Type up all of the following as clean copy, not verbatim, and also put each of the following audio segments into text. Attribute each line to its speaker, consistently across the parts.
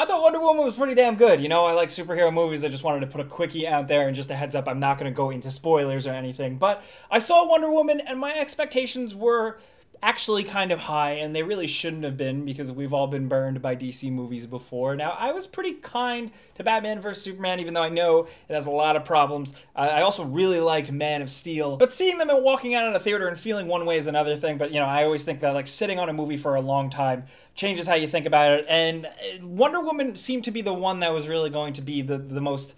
Speaker 1: I thought Wonder Woman was pretty damn good. You know, I like superhero movies. I just wanted to put a quickie out there, and just a heads up, I'm not going to go into spoilers or anything. But I saw Wonder Woman, and my expectations were actually kind of high, and they really shouldn't have been because we've all been burned by DC movies before. Now, I was pretty kind to Batman vs. Superman, even though I know it has a lot of problems. I also really liked Man of Steel, but seeing them and walking out of the theater and feeling one way is another thing. But, you know, I always think that, like, sitting on a movie for a long time changes how you think about it, and Wonder Woman seemed to be the one that was really going to be the most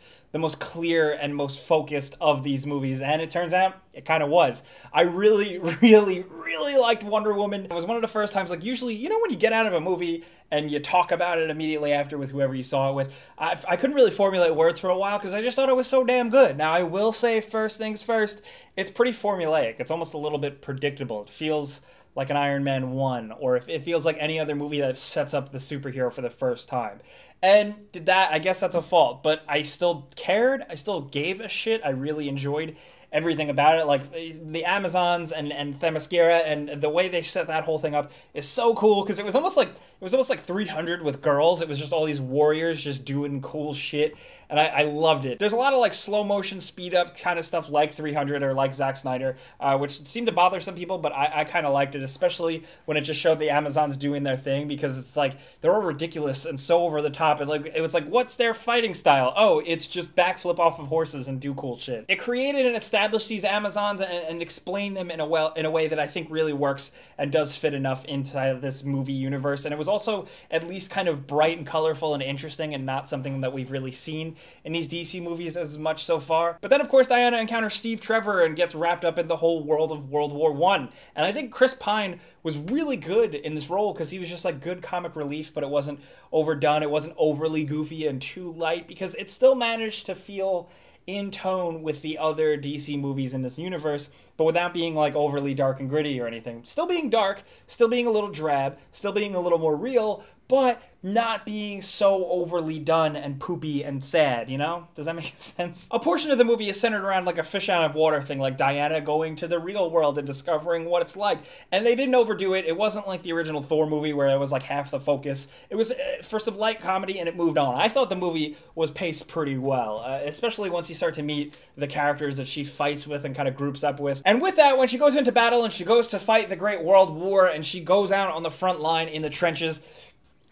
Speaker 1: clear and most focused of these movies, and it turns out it kind of was. I really, really, really liked Wonder Woman. It was one of the first times, like, usually, you know, when you get out of a movie and you talk about it immediately after with whoever you saw it with, I couldn't really formulate words for a while because I just thought it was so damn good. Now, I will say, first things first, it's pretty formulaic. It's almost a little bit predictable. It feels like an Iron Man 1, or if it feels like any other movie that sets up the superhero for the first time. And that, I guess that's a fault, but I still cared. I still gave a shit. I really enjoyed everything about it. Like, the Amazons and Themyscira and the way they set that whole thing up is so cool, because it was almost like 300 with girls. It was just all these warriors just doing cool shit, and I loved it. There's a lot of, like, slow motion speed up kind of stuff like 300 or like Zack Snyder, which seemed to bother some people, but I kind of liked it, especially when it just showed the Amazons doing their thing, because it's like they're all ridiculous and so over the top, and like it was like, what's their fighting style? Oh, it's just backflip off of horses and do cool shit. It created and established these Amazons and explained them in a way that I think really works and does fit enough into this movie universe. And it was also at least kind of bright and colorful and interesting, and not something that we've really seen in these DC movies as much so far. But then, of course, Diana encounters Steve Trevor and gets wrapped up in the whole world of World War I. And I think Chris Pine was really good in this role because he was just like good comic relief, but it wasn't overdone. It wasn't overly goofy and too light, because it still managed to feel in tone with the other DC movies in this universe, but without being like overly dark and gritty or anything. Still being dark, still being a little drab, still being a little more real, but not being so overly done and poopy and sad, you know? Does that make sense? A portion of the movie is centered around like a fish out of water thing, like Diana going to the real world and discovering what it's like. And they didn't overdo it. It wasn't like the original Thor movie where it was like half the focus. It was for some light comedy, and it moved on. I thought the movie was paced pretty well, especially once you start to meet the characters that she fights with and kind of groups up with. And with that, when she goes into battle and she goes to fight the Great World War and she goes out on the front line in the trenches,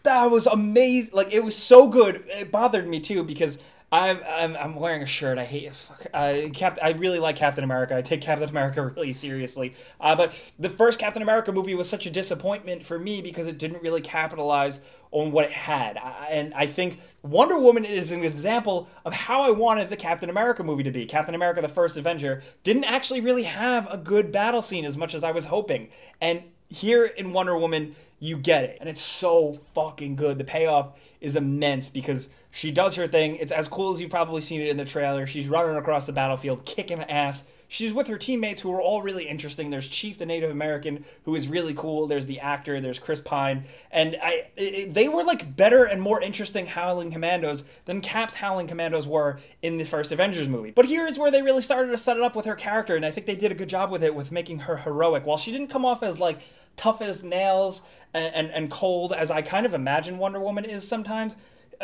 Speaker 1: that was amazing. Like, it was so good. It bothered me too, because I'm wearing a shirt. I hate it. I really like Captain America. I take Captain America really seriously. But the first Captain America movie was such a disappointment for me because it didn't really capitalize on what it had. And I think Wonder Woman is an example of how I wanted the Captain America movie to be. Captain America, the First Avenger, didn't actually really have a good battle scene as much as I was hoping. And here in Wonder Woman, you get it. And it's so fucking good. The payoff is immense because she does her thing. It's as cool as you've probably seen it in the trailer. She's running across the battlefield, kicking ass. She's with her teammates who are all really interesting. There's Chief, the Native American, who is really cool. There's the actor. There's Chris Pine. And they were like better and more interesting Howling Commandos than Cap's Howling Commandos were in the first Avengers movie. But here is where they really started to set it up with her character, and I think they did a good job with it, with making her heroic. While she didn't come off as like tough as nails and cold as I kind of imagine Wonder Woman is sometimes,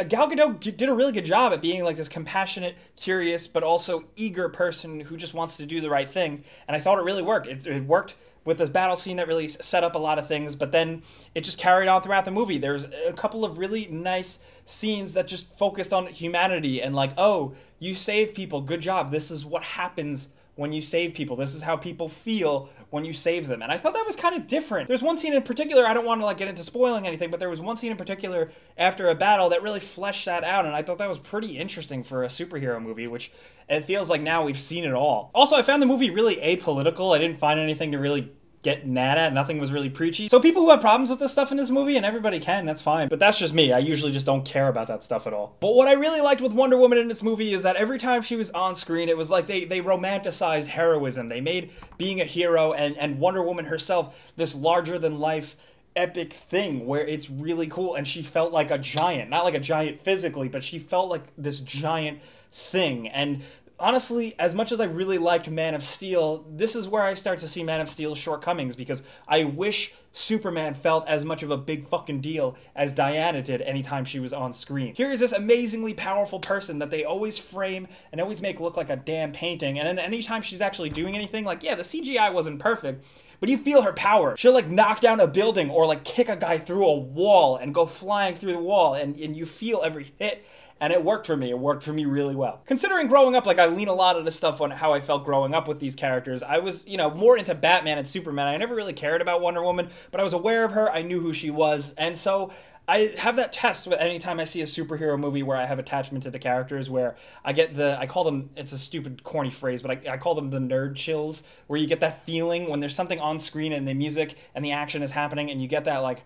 Speaker 1: Gal Gadot did a really good job at being like this compassionate, curious, but also eager person who just wants to do the right thing. And I thought it really worked. It worked with this battle scene that really set up a lot of things, but then it just carried on throughout the movie. There's a couple of really nice scenes that just focused on humanity and like, oh, you save people, good job. This is what happens when you save people. This is how people feel when you save them. And I thought that was kind of different. There's one scene in particular, I don't want to like get into spoiling anything, but there was one scene in particular after a battle that really fleshed that out, and I thought that was pretty interesting for a superhero movie, which it feels like now we've seen it all. Also, I found the movie really apolitical. I didn't find anything to really get mad at. Nothing was really preachy. So people who have problems with this stuff in this movie, and everybody can, that's fine. But that's just me. I usually just don't care about that stuff at all. But what I really liked with Wonder Woman in this movie is that every time she was on screen, it was like they romanticized heroism. They made being a hero and Wonder Woman herself this larger-than-life epic thing where it's really cool, and she felt like a giant. Not like a giant physically, but she felt like this giant thing. And honestly, as much as I really liked Man of Steel, this is where I start to see Man of Steel's shortcomings, because I wish Superman felt as much of a big fucking deal as Diana did anytime she was on screen. Here is this amazingly powerful person that they always frame and always make look like a damn painting, and then anytime she's actually doing anything, like, yeah, the CGI wasn't perfect, but you feel her power. She'll like knock down a building or like kick a guy through a wall and go flying through the wall, and you feel every hit. And it worked for me. It worked for me really well. Considering growing up, like, I lean a lot of the stuff on how I felt growing up with these characters. I was, you know, more into Batman and Superman. I never really cared about Wonder Woman, but I was aware of her. I knew who she was. And so I have that test with anytime I see a superhero movie where I have attachment to the characters, where I get I call them, it's a stupid, corny phrase, but I call them the nerd chills, where you get that feeling when there's something on screen and the music and the action is happening, and you get that, like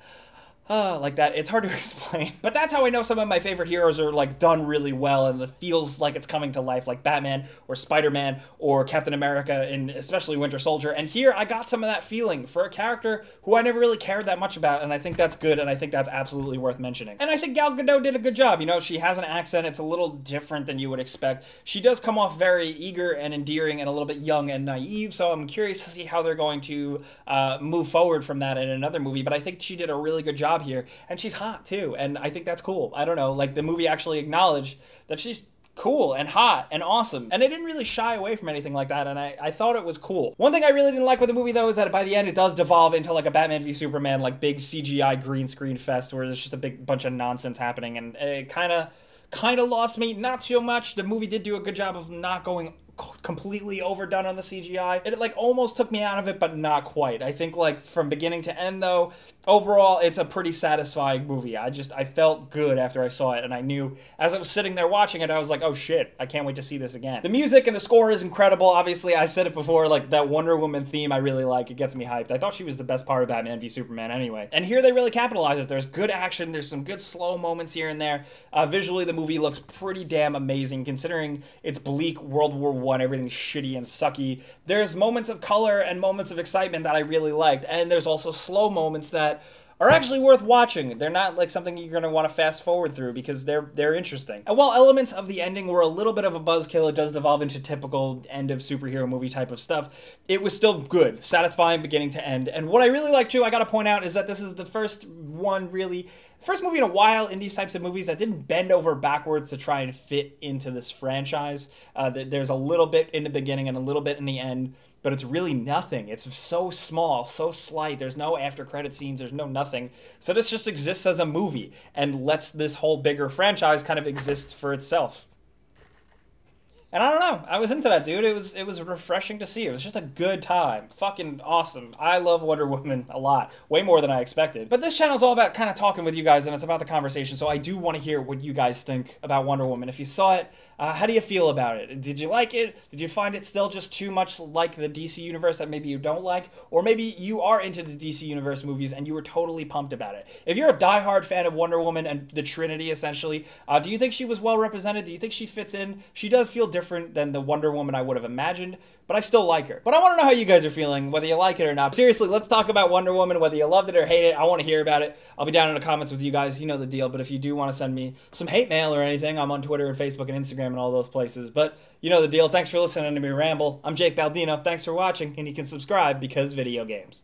Speaker 1: that. It's hard to explain. But that's how I know some of my favorite heroes are like done really well, and it feels like it's coming to life, like Batman or Spider-Man or Captain America, and especially Winter Soldier. And here I got some of that feeling for a character who I never really cared that much about, and I think that's good, and I think that's absolutely worth mentioning. And I think Gal Gadot did a good job. You know, she has an accent. It's a little different than you would expect. She does come off very eager and endearing and a little bit young and naive, so I'm curious to see how they're going to move forward from that in another movie, but I think she did a really good job here, and she's hot too, and I think that's cool. I don't know, like, the movie actually acknowledged that she's cool and hot and awesome, and they didn't really shy away from anything like that, and I thought it was cool. One thing I really didn't like with the movie, though, is that by the end it does devolve into like a Batman v Superman, like, big CGI green screen fest where there's just a big bunch of nonsense happening, and it kind of lost me. Not so much. The movie did do a good job of not going completely overdone on the CGI. It like almost took me out of it, but not quite. I think, like, from beginning to end, though, overall it's a pretty satisfying movie. I felt good after I saw it, and I knew as I was sitting there watching it, I was like, oh shit, I can't wait to see this again. The music and the score is incredible. Obviously, I've said it before, like, that Wonder Woman theme I really like. It gets me hyped. I thought she was the best part of Batman v Superman anyway. And here they really capitalize it. There's good action, there's some good slow moments here and there. Visually, the movie looks pretty damn amazing, considering it's bleak World War I, everything's shitty and sucky. There's moments of color and moments of excitement that I really liked, and there's also slow moments that are actually worth watching. They're not like something you're going to want to fast forward through, because they're interesting. And while elements of the ending were a little bit of a buzzkill, it does devolve into typical end of superhero movie type of stuff, it was still good, satisfying beginning to end. And what I really like too, I gotta point out, is that this is the first movie in a while in these types of movies that didn't bend over backwards to try and fit into this franchise. There's a little bit in the beginning and a little bit in the end, but it's really nothing. It's so small, so slight. There's no after credit scenes. There's no nothing. So this just exists as a movie and lets this whole bigger franchise kind of exist for itself. And I don't know, I was into that, dude. It was refreshing to see. It was just a good time. Fucking awesome. I love Wonder Woman a lot. Way more than I expected. But this channel's all about kind of talking with you guys, and it's about the conversation, so I do want to hear what you guys think about Wonder Woman. If you saw it, how do you feel about it? Did you like it? Did you find it still just too much like the DC Universe that maybe you don't like? Or maybe you are into the DC Universe movies and you were totally pumped about it. If you're a diehard fan of Wonder Woman and the Trinity, essentially, do you think she was well represented? Do you think she fits in? She does feel different than the Wonder Woman I would have imagined, but I still like her. But I want to know how you guys are feeling, whether you like it or not. Seriously, let's talk about Wonder Woman, whether you loved it or hate it. I want to hear about it. I'll be down in the comments with you guys. You know the deal. But if you do want to send me some hate mail or anything, I'm on Twitter and Facebook and Instagram and all those places. But you know the deal. Thanks for listening to me ramble. I'm Jake Baldino. Thanks for watching, and you can subscribe because video games.